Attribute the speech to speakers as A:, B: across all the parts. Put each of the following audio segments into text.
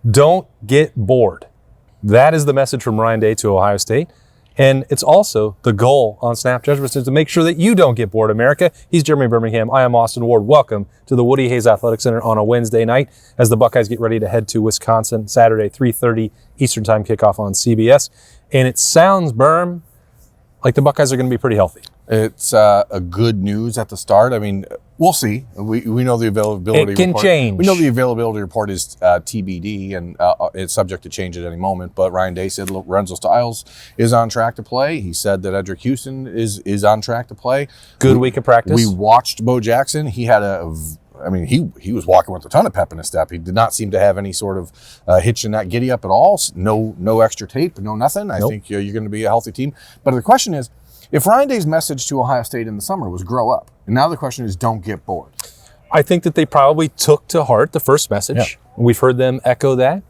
A: Don't get bored. That is the message from Ryan Day to Ohio State. And it's also the goal on Snap Judgments is to make sure that you don't get bored, America. He's Jeremy Birmingham. I am Austin Ward. Welcome to the Woody Hayes Athletic Center on a Wednesday night as the Buckeyes get ready to head to Wisconsin Saturday, 3:30 Eastern Time kickoff on CBS. And it sounds, Berm, like the Buckeyes are going to be pretty healthy.
B: It's a good news at the start. I mean, we'll see. We know the availability
A: It can
B: report.
A: change.
B: We know the availability report is TBD, and it's subject to change at any moment. But Ryan Day said Lorenzo Styles is on track to play. He said that Edric Houston is on track to play.
A: Good week of practice.
B: We watched Bo Jackson. He had he was walking with a ton of pep in his step. He did not seem to have any sort of hitch in that giddy up at all. No extra tape, no nothing. I think you're going to be a healthy team. But the question is, if Ryan Day's message to Ohio State in the summer was grow up, and now the question is don't get bored.
A: I think that they probably took to heart the first message. Yeah. We've heard them echo that,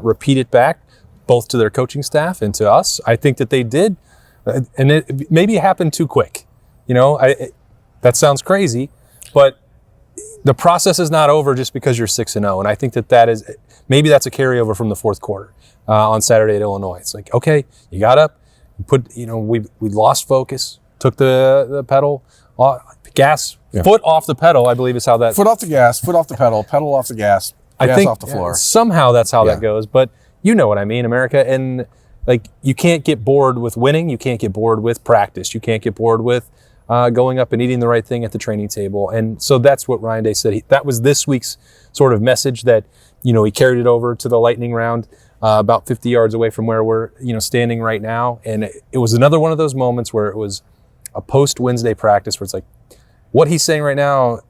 A: repeat it back, both to their coaching staff and to us. I think that they did, and it maybe happened too quick. That sounds crazy, but the process is not over just because you're 6-0. And I think that is, maybe that's a carryover from the fourth quarter on Saturday at Illinois. It's like, okay, you got up. We lost focus, took the pedal, gas, foot off the pedal, I believe is how that.
B: Foot off the gas, foot off the pedal off the gas,
A: I
B: gas
A: think
B: off the floor.
A: Somehow that's how that goes, but you know what I mean, America. And you can't get bored with winning. You can't get bored with practice. You can't get bored with going up and eating the right thing at the training table. And so that's what Ryan Day said. That was this week's sort of message that, he carried it over to the lightning round. About 50 yards away from where we're, standing right now. And it was another one of those moments where it was a post-Wednesday practice where it's like, what he's saying right now,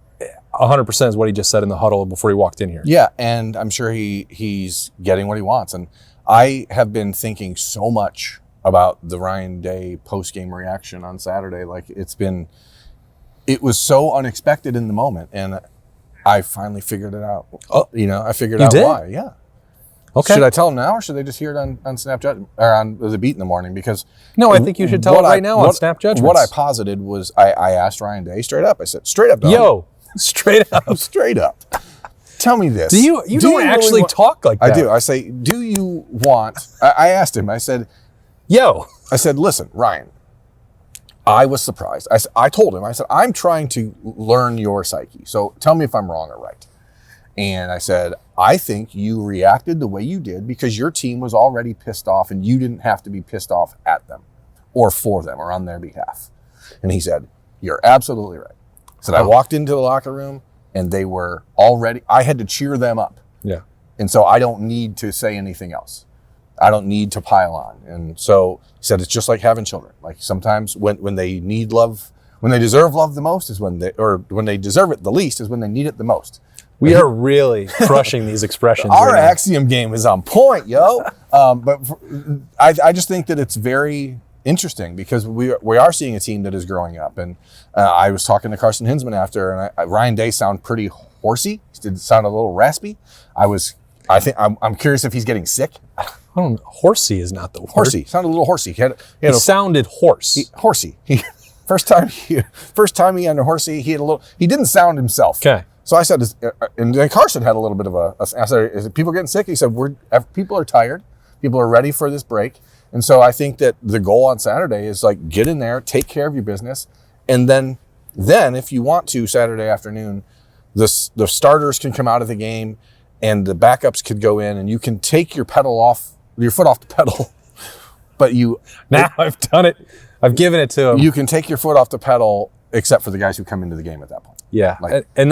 A: 100% is what he just said in the huddle before he walked in here.
B: Yeah, and I'm sure he's getting what he wants. And I have been thinking so much about the Ryan Day post-game reaction on Saturday. It was so unexpected in the moment. And I finally figured it out. I figured out why. Yeah. Okay. Should I tell them now, or should they just hear it on Snapchat or on the beat in the morning? Because
A: I think you should tell it right now on Snap Judgments.
B: What I posited was I asked Ryan Day straight up. I said, straight up, dog.
A: Yo, straight up,
B: straight up. Tell me this.
A: Do you don't actually talk like that?
B: I do. I say, do you want? I asked him. I said, I said, listen, Ryan. I was surprised. I told him. I said, I'm trying to learn your psyche. So tell me if I'm wrong or right. And I said, I think you reacted the way you did because your team was already pissed off and you didn't have to be pissed off at them or for them or on their behalf. And he said, you're absolutely right. He said, I walked into the locker room and they were already, I had to cheer them up.
A: Yeah.
B: And so I don't need to say anything else. I don't need to pile on. And so he said, it's just like having children. Like sometimes when they need love, when they deserve love the most is when they deserve it the least is when they need it the most.
A: We are really crushing these expressions.
B: Our axiom game is on point, yo. I just think that it's very interesting because we are seeing a team that is growing up. And I was talking to Carson Hinsman after, and Ryan Day sounded pretty horsey. He did sound a little raspy. I'm curious if he's getting sick.
A: Horsey is not the word.
B: Horsey sounded a little horsey.
A: He sounded hoarse.
B: Horsey. First time he had a horsey, he didn't sound himself.
A: Okay.
B: So I said, and then Carson had a little bit of I said, is it people getting sick? He said, people are tired. People are ready for this break. And so I think that the goal on Saturday is get in there, take care of your business. And then if you want to, Saturday afternoon, the starters can come out of the game and the backups could go in and you can take your foot off the pedal. But
A: I've done it. I've given it to him.
B: You can take your foot off the pedal except for the guys who come into the game at that point.
A: Yeah. And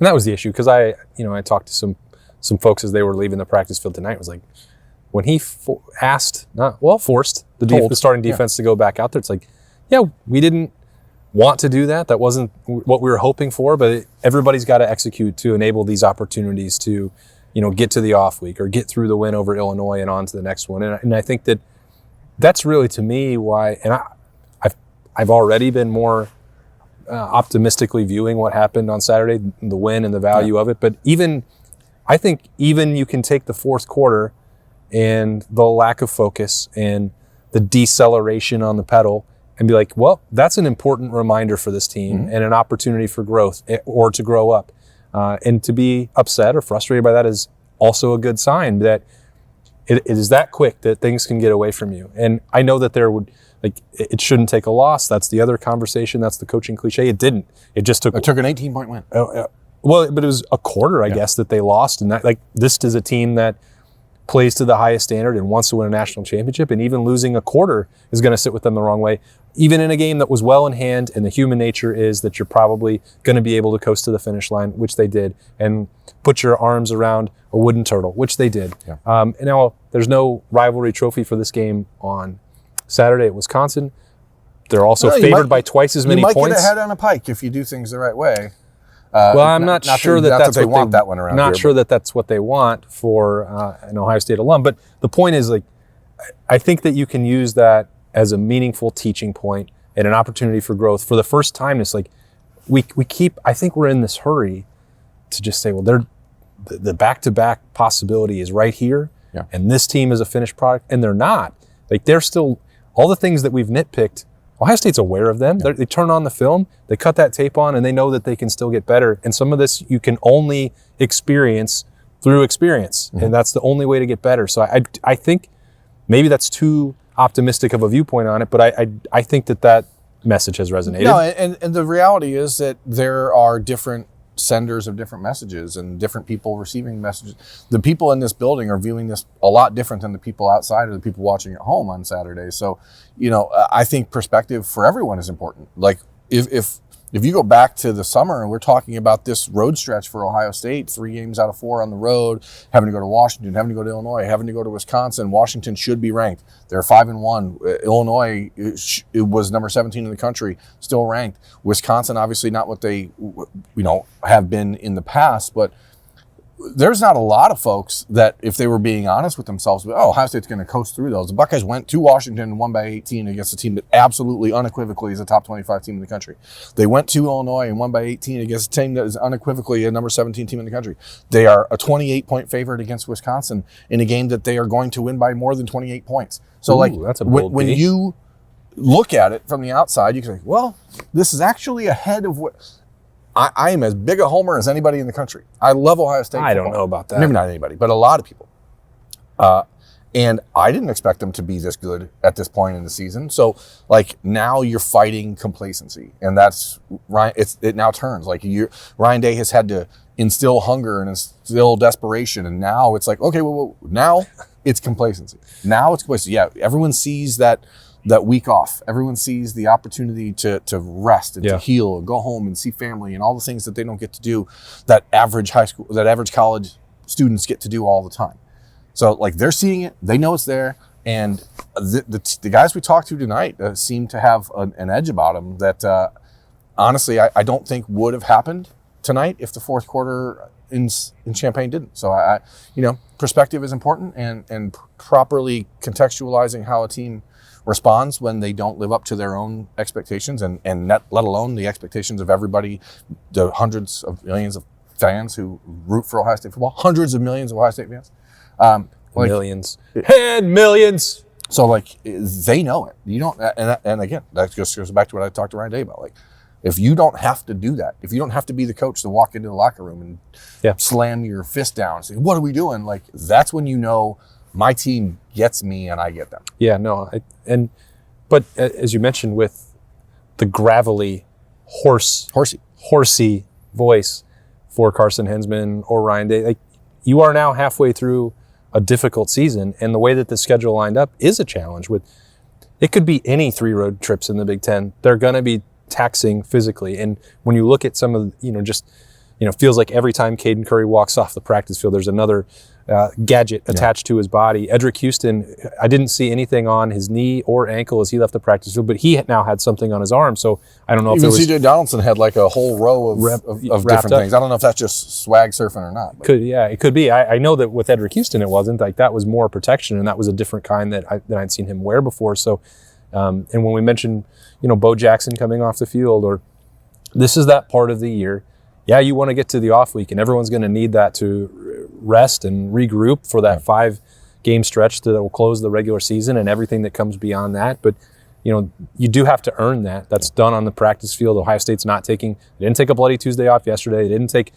A: that was the issue because I talked to some folks as they were leaving the practice field tonight. It was like when he forced the starting defense to go back out there. It's like, we didn't want to do that. That wasn't what we were hoping for, but everybody's got to execute to enable these opportunities to, get to the off week or get through the win over Illinois and on to the next one. And I think that's really to me why, and I've already been more optimistically viewing what happened on Saturday, the win and the value of it. But I think you can take the fourth quarter and the lack of focus and the deceleration on the pedal and be like, well, that's an important reminder for this team and an opportunity for growth or to grow up. And to be upset or frustrated by that is also a good sign that it is that quick that things can get away from you. And I know that it shouldn't take a loss. That's the other conversation. That's the coaching cliche. It didn't. It just took.
B: It took an 18-point win.
A: Well, but it was a quarter, I guess, that they lost. And this is a team that plays to the highest standard and wants to win a national championship. And even losing a quarter is going to sit with them the wrong way. Even in a game that was well in hand, and the human nature is that you're probably going to be able to coast to the finish line, which they did, and put your arms around a wooden turtle, which they did. Yeah. And now there's no rivalry trophy for this game on Saturday at Wisconsin. They're also favored by twice as many points.
B: You might get ahead on a pike if you do things the right way.
A: Well, I'm not sure that's what they want.
B: That one around.
A: Not sure that that's what they want for an Ohio State alum. But the point is, I think that you can use that as a meaningful teaching point and an opportunity for growth. For the first time, it's I think we're in this hurry to just say, well, the back-to-back possibility is right here, and this team is a finished product, and they're not. They're still, all the things that we've nitpicked, Ohio State's aware of them. Yeah. They turn on the film, they cut that tape on, and they know that they can still get better. And some of this you can only experience through experience, and that's the only way to get better. So I think maybe that's too optimistic of a viewpoint on it, but I think that message has resonated.
B: No, and the reality is that there are different senders of different messages and different people receiving messages. The people in this building are viewing this a lot different than the people outside or the people watching at home on Saturday. So, I think perspective for everyone is important. Like if you go back to the summer and we're talking about this road stretch for Ohio State, 3 games out of 4 on the road, having to go to Washington, having to go to Illinois, having to go to Wisconsin. Washington should be ranked. They're 5-1. Illinois, it was number 17 in the country, still ranked. Wisconsin, obviously not what they, have been in the past, but there's not a lot of folks that, if they were being honest with themselves, Ohio State's going to coast through those. The Buckeyes went to Washington and won by 18 against a team that absolutely, unequivocally is a top 25 team in the country. They went to Illinois and won by 18 against a team that is unequivocally a number 17 team in the country. They are a 28-point favorite against Wisconsin in a game that they are going to win by more than 28 points. So,
A: that's a bold
B: when you look at it from the outside, you can say, well, this is actually ahead of what... I am as big a homer as anybody in the country. I love Ohio State football.
A: I don't know about that.
B: Maybe not anybody, but a lot of people. And I didn't expect them to be this good at this point in the season. So, now you're fighting complacency. And that's, it now turns. Ryan Day has had to instill hunger and instill desperation. And now it's okay, well, now it's complacency. Now it's complacency. Yeah, everyone sees that week off. Everyone sees the opportunity to rest and to heal and go home and see family and all the things that they don't get to do that average college students get to do all the time. So they're seeing it, they know it's there, and the guys we talked to tonight seem to have an edge about them that honestly I don't think would have happened tonight if the fourth quarter in Champaign didn't. So perspective is important, and properly contextualizing how a team responds when they don't live up to their own expectations and let alone the expectations of everybody, the hundreds of millions of fans who root for Ohio State football, hundreds of millions of Ohio State fans.
A: Millions. And millions.
B: So they know it. You don't, and again, that just goes back to what I talked to Ryan Day about. If you don't have to do that, if you don't have to be the coach to walk into the locker room and slam your fist down and say, what are we doing? That's when you know my team gets me and I get them.
A: Yeah, no. But as you mentioned, with the gravelly, horsey voice for Carson Hensman or Ryan Day, you are now halfway through a difficult season, and the way that the schedule lined up is a challenge. It could be any 3 road trips in the Big Ten. They're going to be taxing physically. And when you look at some of, feels like every time Caden Curry walks off the practice field, there's another gadget attached to his body. Edric Houston, I didn't see anything on his knee or ankle as he left the practice field, but he now had something on his arm. So I don't know if it was...
B: CJ Donaldson had a whole row of different things. I don't know if that's just swag surfing or not. But.
A: It could be. I know that with Edric Houston it wasn't. That was more protection, and that was a different kind that I'd seen him wear before. So, and when we mentioned, Bo Jackson coming off the field, or this is that part of the year. Yeah, you want to get to the off week, and everyone's going to need that to rest and regroup for that 5-game stretch that will close the regular season and everything that comes beyond that. But, you do have to earn that. That's done on the practice field. Ohio State's they didn't take a Bloody Tuesday off yesterday. They didn't take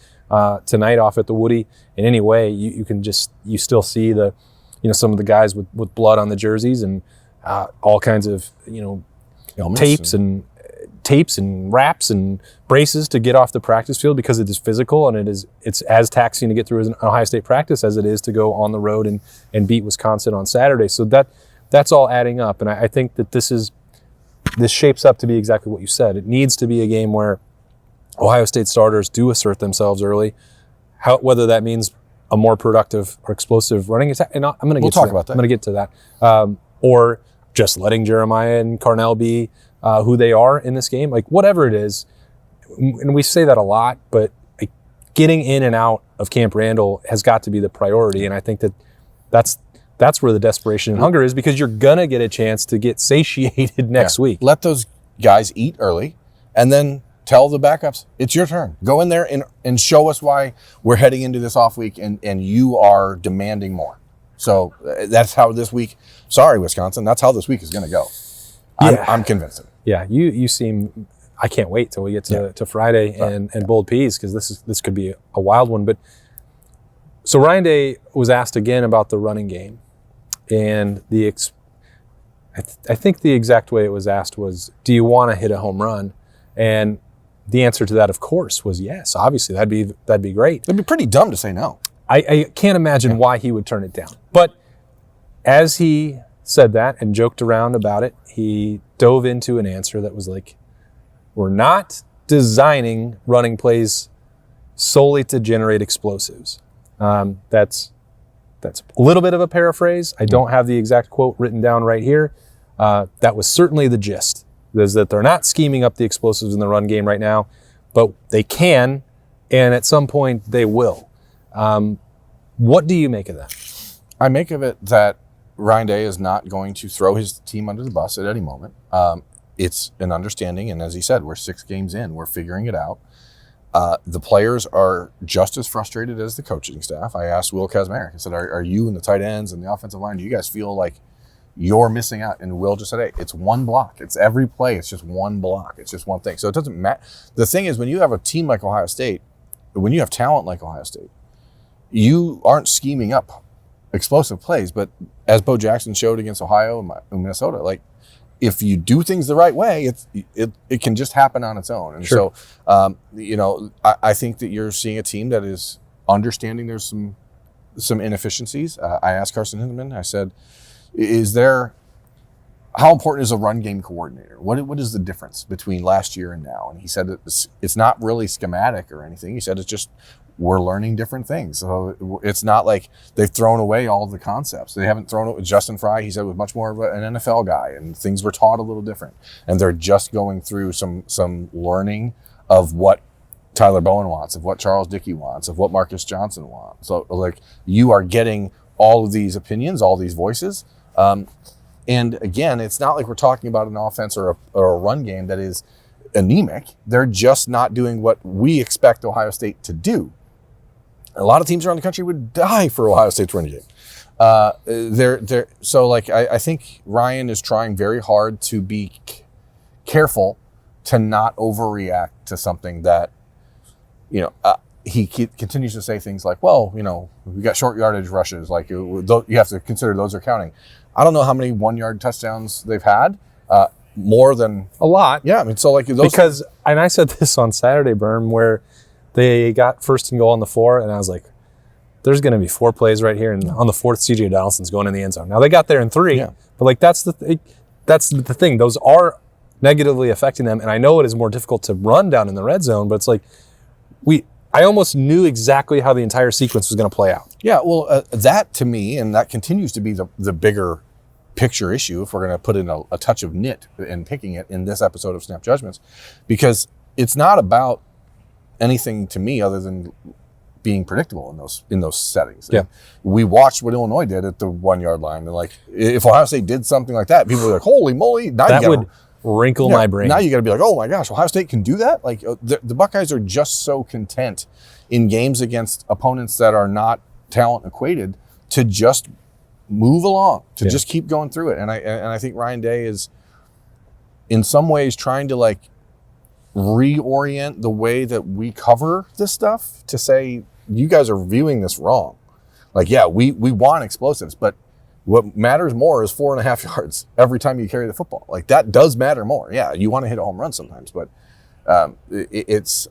A: tonight off at the Woody in any way, you still see some of the guys with blood on the jerseys and all kinds of tapes and wraps and braces to get off the practice field because it is physical and it's as taxing to get through as an Ohio State practice as it is to go on the road and beat Wisconsin on Saturday. So that's all adding up, and I think that this shapes up to be exactly what you said. It needs to be a game where Ohio State starters do assert themselves early, whether that means a more productive or explosive running attack. And I'm going to talk about that. I'm going to get to that. Or just letting Jeremiah and Carnell be who they are in this game, like whatever it is. And we say that a lot, but like, getting in and out of Camp Randall has got to be the priority. And I think that's where the desperation and hunger is, because you're going to get a chance to get satiated next week.
B: Let those guys eat early and then tell the backups, it's your turn. Go in there and show us why we're heading into this off week and you are demanding more. So that's how this week, sorry, Wisconsin, that's how this week is going to go. I'm convinced.
A: Yeah, you seem, I can't wait till we get to Friday and Bold Peas, because this could be a wild one. But so Ryan Day was asked again about the running game, and I think the exact way it was asked was, do you want to hit a home run? And the answer to that, of course, was yes. Obviously, that'd be great.
B: It'd be pretty dumb to say no.
A: I can't imagine why he would turn it down. But as he said that and joked around about it, he dove into an answer that was like, we're not designing running plays solely to generate explosives. That's a little bit of a paraphrase. I don't have the exact quote written down right here. That was certainly the gist, is that they're not scheming up the explosives in the run game right now, but they can, and at some point they will. What do you make of that?
B: I make of it that Ryan Day is not going to throw his team under the bus at any moment. It's an understanding, and as he said, we're 6 games in. We're figuring it out. The players are just as frustrated as the coaching staff. I asked Will Kazmarek, I said, are you and the tight ends and the offensive line, do you guys feel like you're missing out? And Will just said, hey, it's one block. It's every play. It's just one block. It's just one thing. So it doesn't matter. The thing is, when you have a team like Ohio State, when you have talent like Ohio State, you aren't scheming up explosive plays. But as Bo Jackson showed against Ohio and Minnesota, like, if you do things the right way, it can just happen on its own. And
A: sure.
B: So, I think that you're seeing a team that is understanding there's some inefficiencies. I asked Carson Hindeman, I said, how important is a run game coordinator? What is the difference between last year and now? And he said it's not really schematic or anything. He said it's just we're learning different things. So it's not like they've thrown away all the concepts. They haven't thrown it. Justin Fry, he said, was much more of an NFL guy, and things were taught a little different. And they're just going through some learning of what Tyler Bowen wants, of what Charles Dickey wants, of what Marcus Johnson wants. So like, you are getting all of these opinions, all these voices. And again, it's not like we're talking about an offense or a run game that is anemic. They're just not doing what we expect Ohio State to do. A lot of teams around the country would die for Ohio State's run game. So like, I think Ryan is trying very hard to be careful to not overreact to something that, he continues to say things like, well, we got short yardage rushes. Like, you have to consider those are counting. I don't know how many 1-yard touchdowns they've had. More than
A: a lot.
B: Yeah, I mean, so like those.
A: Because, and I said this on Saturday, Berm, where they got first and goal on the 4, and I was like, there's going to be 4 plays right here, and on the 4th, C.J. Donaldson's going in the end zone. Now, they got there in 3, but like that's the thing. Those are negatively affecting them, and I know it is more difficult to run down in the red zone, but it's like I almost knew exactly how the entire sequence was going to play out.
B: Yeah, well, that to me, and that continues to be the bigger picture issue, if we're going to put in a touch of nit and picking it in this episode of Snap Judgments, because it's not about anything to me other than being predictable in those settings.
A: Yeah.
B: And we watched what Illinois did at the 1-yard line, and like, if Ohio State did something like that, people were like, holy moly. Now
A: that would wrinkle my brain.
B: Now you got to be like, oh my gosh, Ohio State can do that? Like, the Buckeyes are just so content in games against opponents that are not talent equated to just move along, to just keep going through it. And I think Ryan Day is in some ways trying to like reorient the way that we cover this stuff to say, you guys are viewing this wrong. Like, yeah, we want explosives, but what matters more is 4.5 yards every time you carry the football. Like, that does matter more. Yeah, you want to hit a home run sometimes, but it's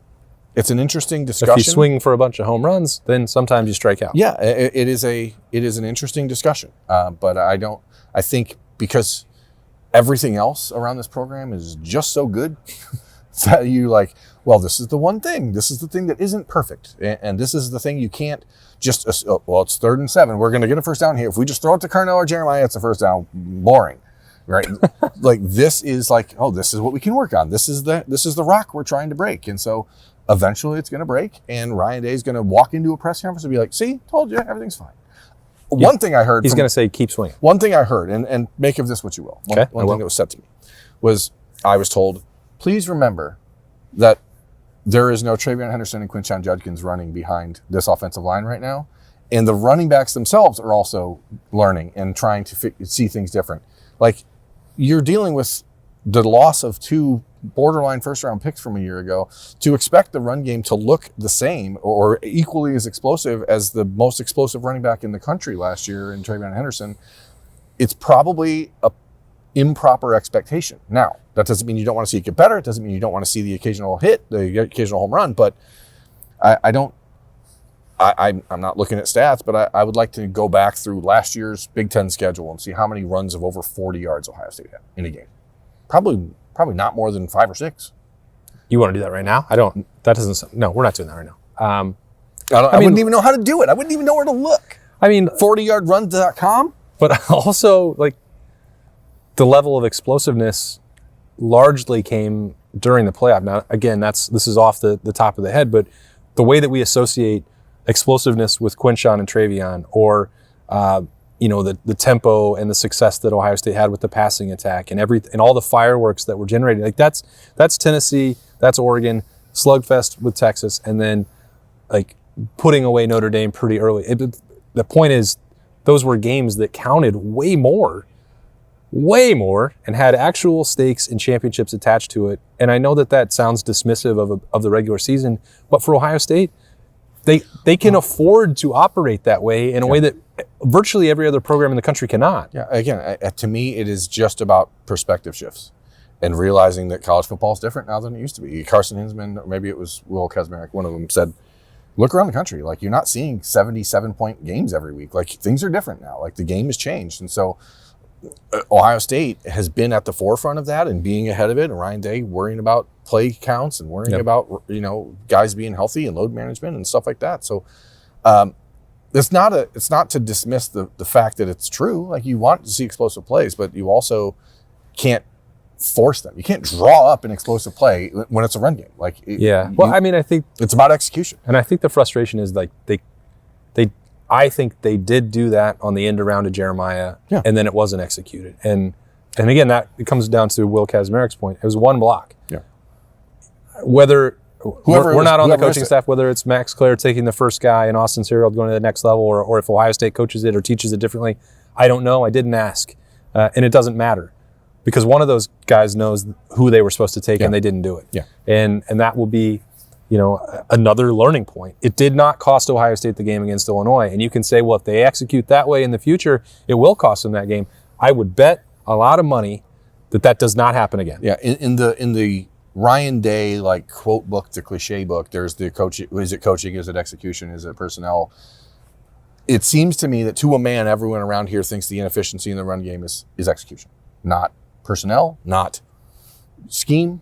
B: an interesting discussion.
A: If you swing for a bunch of home runs, then sometimes you strike out.
B: Yeah, it is an interesting discussion. But I think because everything else around this program is just so good that you like, well, this is the one thing. This is the thing that isn't perfect. And this is the thing you can't just, well, it's 3rd and 7. We're going to get a first down here. If we just throw it to Carnell or Jeremiah, it's a first down. Boring, right? Like, this is like, oh, this is what we can work on. This is the rock we're trying to break. And so eventually it's going to break. And Ryan Day is going to walk into a press conference and be like, see, told you, everything's fine.
A: Yeah.
B: One thing I heard.
A: He's going to say, keep swinging.
B: One thing I heard, and make of this what you will. One thing that was said to me was, I was told, please remember that there is no Travion Henderson and Quinshon Judkins running behind this offensive line right now. And the running backs themselves are also learning and trying to see things different. Like, you're dealing with the loss of 2 borderline first-round picks from a year ago. To expect the run game to look the same or equally as explosive as the most explosive running back in the country last year in Travion Henderson, it's probably a improper expectation. Now, that doesn't mean you don't want to see it get better. It doesn't mean you don't want to see the occasional hit, the occasional home run. But I'm not looking at stats, but I would like to go back through last year's Big Ten schedule and see how many runs of over 40 yards Ohio State had in a game. Probably not more than 5 or 6.
A: You want to do that right now? No, we're not doing that right now.
B: I wouldn't even know how to do it. I wouldn't even know where to look. 40yardrun.com.
A: But also, like, the level of explosiveness largely came during the playoff. Now, again, this is off the top of the head, but the way that we associate explosiveness with Quinshon and Travion, or the tempo and the success that Ohio State had with the passing attack and all the fireworks that were generated, like that's Tennessee, that's Oregon, slugfest with Texas, and then like putting away Notre Dame pretty early. The point is, those were games that counted way more, and had actual stakes and championships attached to it. And I know that sounds dismissive of the regular season, but for Ohio State, they can afford to operate that way in a way that virtually every other program in the country cannot.
B: Yeah, again, to me, it is just about perspective shifts and realizing that college football is different now than it used to be. Carson Hinsman, or maybe it was Will Kazmarek, one of them said, look around the country. Like, you're not seeing 77-point games every week. Like, things are different now. Like, the game has changed. And so Ohio State has been at the forefront of that and being ahead of it. And Ryan Day worrying about play counts and worrying about, guys being healthy and load management and stuff like that. So it's not to dismiss the fact that it's true. Like, you want to see explosive plays, but you also can't force them. You can't draw up an explosive play when it's a run game. Like,
A: I think
B: it's about execution.
A: And I think the frustration is, like, I think they did do that on the end around to Jeremiah, and then it wasn't executed. And again, it comes down to Will Kazmarek's point. It was one block. Yeah. Whether we're not on the coaching staff, whether it's Max Clare taking the first guy and Austin Serial going to the next level, or if Ohio State coaches it or teaches it differently, I don't know. I didn't ask. And it doesn't matter, because one of those guys knows who they were supposed to take and they didn't do it. Yeah. And that will be, another learning point. It did not cost Ohio State the game against Illinois. And you can say, well, if they execute that way in the future, it will cost them that game. I would bet a lot of money that does not happen again.
B: Yeah. In the Ryan Day, like, quote book, the cliche book, there's the coach. Is it coaching? Is it execution? Is it personnel? It seems to me that to a man, everyone around here thinks the inefficiency in the run game is execution, not personnel, not scheme.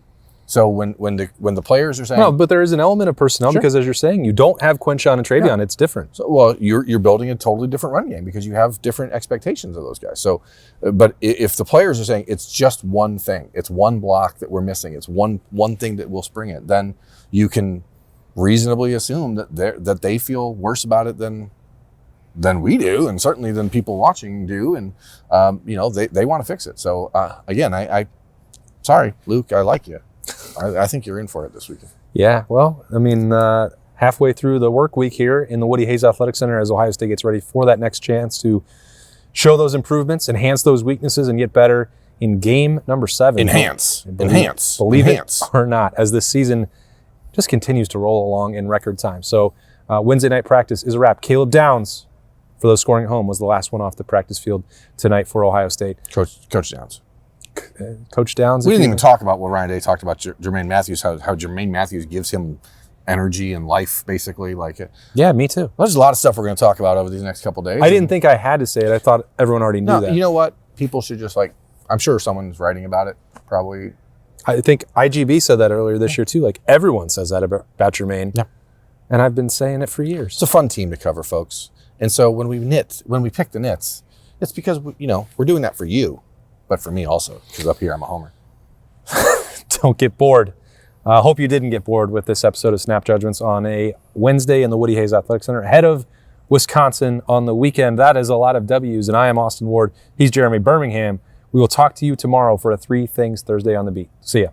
B: So when the players are saying,
A: no, but there is an element of personnel, because, as you're saying, you don't have Quinshon and Travion. It's different.
B: So, well, you're building a totally different run game because you have different expectations of those guys. So, but if the players are saying it's just one thing, it's one block that we're missing, it's one thing that will spring it, then you can reasonably assume that they feel worse about it than we do, and certainly than people watching do, and they want to fix it. So again, I sorry, Luke, I like you. I think you're in for it this weekend.
A: Yeah, well, I mean, halfway through the work week here in the Woody Hayes Athletic Center as Ohio State gets ready for that next chance to show those improvements, enhance those weaknesses, and get better in game number 7.
B: Enhance.
A: Believe it or not, as this season just continues to roll along in record time. So Wednesday night practice is a wrap. Caleb Downs, for those scoring at home, was the last one off the practice field tonight for Ohio State.
B: Coach Downs.
A: Coach Downs.
B: We didn't even talk about what Ryan Day talked about Jermaine Matthews, how Jermaine Matthews gives him energy and life, basically.
A: Yeah, me too.
B: There's a lot of stuff we're going to talk about over these next couple days.
A: I didn't think I had to say it. I thought everyone already knew that.
B: You know what? People should just I'm sure someone's writing about it, probably.
A: I think IGB said that earlier this year too. Everyone says that about Jermaine.
B: Yeah.
A: And I've been saying it for years.
B: It's a fun team to cover, folks. And so when we pick the knits, it's because we're doing that for you, but for me also, because up here I'm a homer.
A: Don't get bored. I hope you didn't get bored with this episode of Snap Judgments on a Wednesday in the Woody Hayes Athletic Center ahead of Wisconsin on the weekend. That is a lot of W's, and I am Austin Ward. He's Jeremy Birmingham. We will talk to you tomorrow for a 3 Things Thursday on the Beat. See ya.